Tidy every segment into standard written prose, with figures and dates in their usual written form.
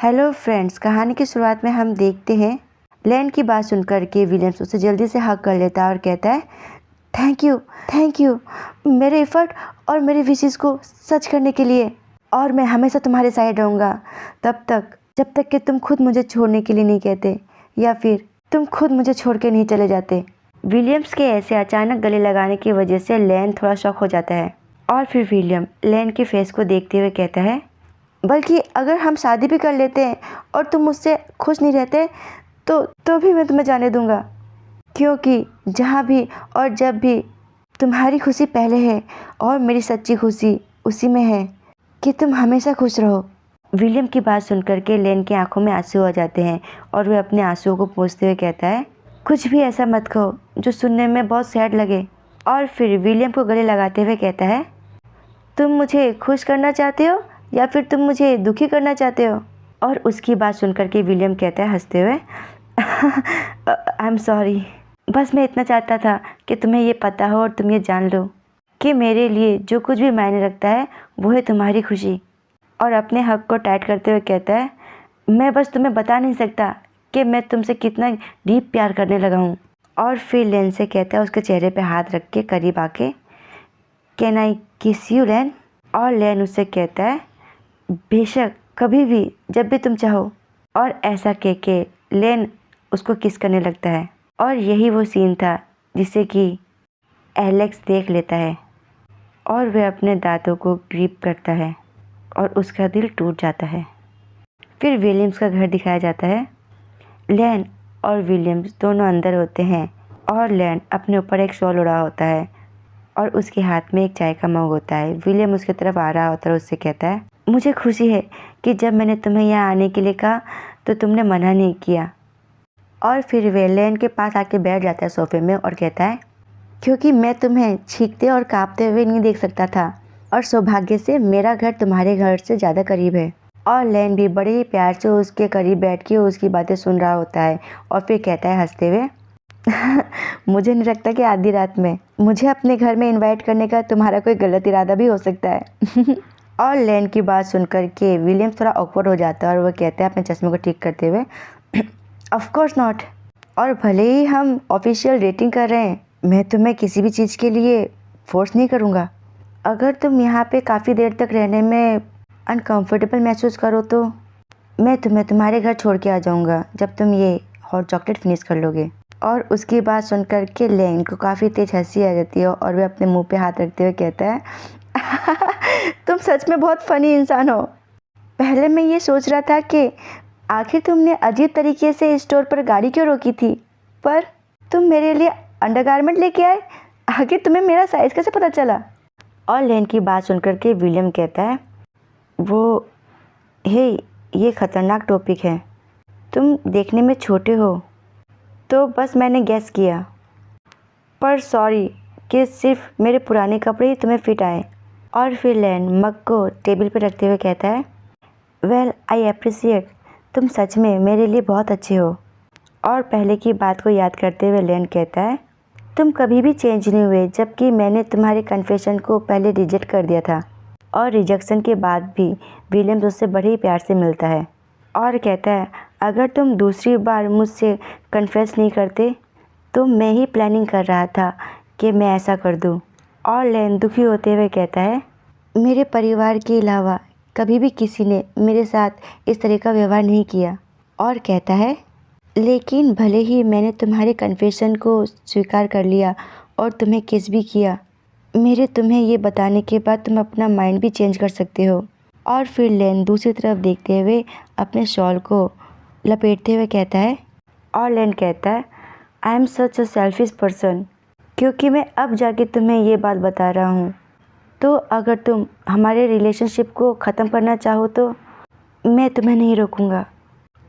Hello friends, कहानी की शुरुआत में हम देखते हैं लैन की बात सुनकर के विलियम्स उसे जल्दी से हक कर लेता है और कहता है थैंक यू मेरे एफर्ट और मेरे विशेस को सच करने के लिए, और मैं हमेशा तुम्हारे साइड रहूँगा तब तक जब तक कि तुम खुद मुझे छोड़ने के लिए नहीं कहते या फिर तुम खुद मुझे छोड़ के नहीं चले जाते। विलियम्स के ऐसे अचानक गले लगाने की वजह से लैन थोड़ा शॉक हो जाता है और फिर विलियम लैन के फेस को देखते हुए कहता है, बल्कि अगर हम शादी भी कर लेते हैं और तुम मुझसे खुश नहीं रहते तो भी मैं तुम्हें जाने दूंगा, क्योंकि जहाँ भी और जब भी तुम्हारी खुशी पहले है और मेरी सच्ची खुशी उसी में है कि तुम हमेशा खुश रहो। विलियम की बात सुनकर के लैन की आंखों में आंसू आ जाते हैं और वह अपने आंसुओं को पोंछते हुए कहता है, कुछ भी ऐसा मत कहो जो सुनने में बहुत सैड लगे। और फिर विलियम को गले लगाते हुए कहता है, तुम मुझे खुश करना चाहते हो या फिर तुम मुझे दुखी करना चाहते हो। और उसकी बात सुनकर के विलियम कहता है हंसते हुए, आई एम सॉरी, बस मैं इतना चाहता था कि तुम्हें ये पता हो और तुम ये जान लो कि मेरे लिए जो कुछ भी मायने रखता है वो है तुम्हारी खुशी। और अपने हक को टाइट करते हुए कहता है, मैं बस तुम्हें बता नहीं सकता कि मैं तुमसे कितना डीप प्यार करने लगा हूँ। और फिर लैन से कहता है उसके चेहरे पे हाथ रख के करीब आके, कैन आई किस यू लैन। और लैन उससे कहता है, बेशक, कभी भी, जब भी तुम चाहो। और ऐसा कह के लैन उसको किस करने लगता है। और यही वो सीन था जिसे कि एलेक्स देख लेता है और वह अपने दांतों को ग्रिप करता है और उसका दिल टूट जाता है। फिर विलियम्स का घर दिखाया जाता है। लैन और विलियम्स दोनों अंदर होते हैं और लैन अपने ऊपर एक शॉल ओढ़ा होता है और उसके हाथ में एक चाय का मग होता है। विलियम उसकी तरफ आ रहा होता है और उससे कहता है, मुझे खुशी है कि जब मैंने तुम्हें यहाँ आने के लिए कहा तो तुमने मना नहीं किया। और फिर वे लैन के पास आके बैठ जाता है सोफे में और कहता है, क्योंकि मैं तुम्हें छींकते और कांपते हुए नहीं देख सकता था और सौभाग्य से मेरा घर तुम्हारे घर से ज़्यादा करीब है। और लैन भी बड़े ही प्यार से उसके करीब बैठ के उसकी बातें सुन रहा होता है और फिर कहता है हंसते हुए, मुझे नहीं लगता कि आधी रात में मुझे अपने घर में इनवाइट करने का तुम्हारा कोई गलत इरादा भी हो सकता है। और लैन की बात सुनकर के विलियम थोड़ा ऑकवर्ड हो जाता है और वह कहते हैं अपने चश्मे को ठीक करते हुए, ऑफ कोर्स नॉट। और भले ही हम ऑफिशियल डेटिंग कर रहे हैं, मैं तुम्हें किसी भी चीज़ के लिए फोर्स नहीं करूँगा। अगर तुम यहाँ पे काफ़ी देर तक रहने में अनकंफर्टेबल महसूस करो तो मैं तुम्हें तुम्हारे घर छोड़ के आ जाऊँगा जब तुम ये हॉट चॉकलेट फिनिश कर लोगे। और उसकी बात सुनकर के लैन को काफ़ी तेज हंसी आ जाती है और वह अपने मुंह पे हाथ रखते हुए कहता है, तुम सच में बहुत फ़नी इंसान हो। पहले मैं ये सोच रहा था कि आखिर तुमने अजीब तरीके से स्टोर पर गाड़ी क्यों रोकी थी, पर तुम मेरे लिए अंडरगारमेंट लेके आए। आखिर तुम्हें मेरा साइज़ कैसे पता चला। और लैन की बात सुनकर के विलियम कहता है, वो हे, ये ख़तरनाक टॉपिक है, तुम देखने में छोटे हो तो बस मैंने गेस किया, पर सॉरी कि सिर्फ मेरे पुराने कपड़े ही तुम्हें फिट आए। और फिर लैन मग को टेबल पर रखते हुए कहता है, वेल आई अप्रिशिएट, तुम सच में मेरे लिए बहुत अच्छे हो। और पहले की बात को याद करते हुए लैन कहता है, तुम कभी भी चेंज नहीं हुए, जबकि मैंने तुम्हारे कन्फेशन को पहले रिजेक्ट कर दिया था। और रिजेक्शन के बाद भी विलियम्स उससे बड़े ही प्यार से मिलता है और कहता है, अगर तुम दूसरी बार मुझसे कन्फेस नहीं करते तो मैं ही प्लानिंग कर रहा था कि मैं ऐसा कर दूं। और लैन दुखी होते हुए कहता है, मेरे परिवार के अलावा कभी भी किसी ने मेरे साथ इस तरह का व्यवहार नहीं किया। और कहता है, लेकिन भले ही मैंने तुम्हारे कन्फेशन को स्वीकार कर लिया और तुम्हें किस भी किया, मेरे तुम्हें ये बताने के बाद तुम अपना माइंड भी चेंज कर सकते हो। और फिर लैन दूसरी तरफ देखते हुए अपने शॉल को लपेटते हुए कहता है। और लैन कहता है, I am such a selfish person, क्योंकि मैं अब जाके तुम्हें ये बात बता रहा हूँ, तो अगर तुम हमारे रिलेशनशिप को ख़त्म करना चाहो तो मैं तुम्हें नहीं रोकूँगा।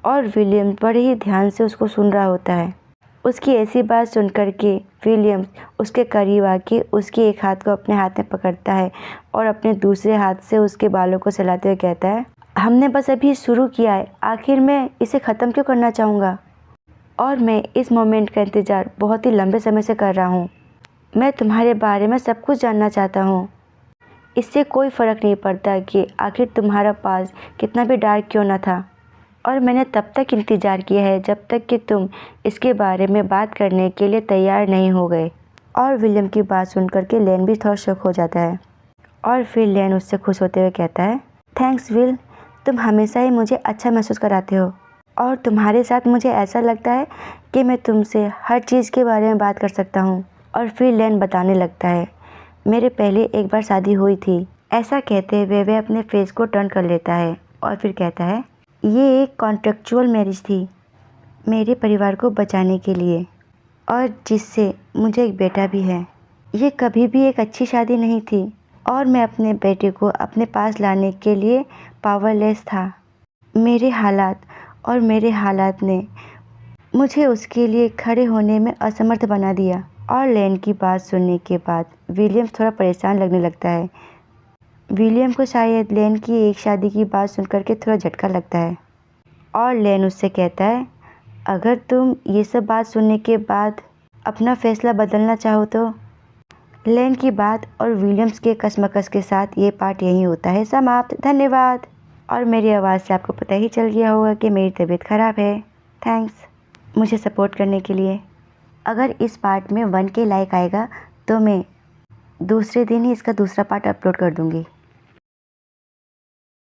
और विलियम बड़े ही ध्यान से उसको सुन रहा होता है। उसकी ऐसी बात सुनकर के विलियम उसके करीब आके उसके एक हाथ को अपने हाथ में पकड़ता है और अपने दूसरे हाथ से उसके बालों को सहलाते हुए कहता है, हमने बस अभी शुरू किया है, आखिर मैं इसे ख़त्म क्यों करना चाहूँगा। और मैं इस मोमेंट का इंतज़ार बहुत ही लंबे समय से कर रहा हूँ। मैं तुम्हारे बारे में सब कुछ जानना चाहता हूँ। इससे कोई फ़र्क नहीं पड़ता कि आखिर तुम्हारा पास कितना भी डार्क क्यों ना था। और मैंने तब तक इंतज़ार किया है जब तक कि तुम इसके बारे में बात करने के लिए तैयार नहीं हो गए। और विलियम की बात सुनकर के लेन भी थोड़ा शॉक हो जाता है और फिर लेन उससे खुश होते हुए कहता है, थैंक्स विल, तुम हमेशा ही मुझे अच्छा महसूस कराते हो और तुम्हारे साथ मुझे ऐसा लगता है कि मैं तुमसे हर चीज़ के बारे में बात कर सकता हूँ। और फिर लेन बताने लगता है, मेरे पहले एक बार शादी हुई थी। ऐसा कहते हुए वह अपने फेस को टर्न कर लेता है और फिर कहता है, ये एक कॉन्ट्रेक्चुअल मैरिज थी मेरे परिवार को बचाने के लिए और जिससे मुझे एक बेटा भी है। ये कभी भी एक अच्छी शादी नहीं थी और मैं अपने बेटे को अपने पास लाने के लिए पावरलेस था। मेरे हालात ने मुझे उसके लिए खड़े होने में असमर्थ बना दिया। और लेन की बात सुनने के बाद विलियम थोड़ा परेशान लगने लगता है। विलियम को शायद लेन की एक शादी की बात सुनकर के थोड़ा झटका लगता है और लेन उससे कहता है, अगर तुम ये सब बात सुनने के बाद अपना फैसला बदलना चाहो तो। लेन की बात और विलियम्स के कशमकश के साथ ये पार्ट यहीं होता है समाप्त। धन्यवाद। और मेरी आवाज़ से आपको पता ही चल गया होगा कि मेरी तबीयत ख़राब है। थैंक्स मुझे सपोर्ट करने के लिए। अगर इस पार्ट में 1K लाइक आएगा तो मैं दूसरे दिन ही इसका दूसरा पार्ट अपलोड कर दूँगी।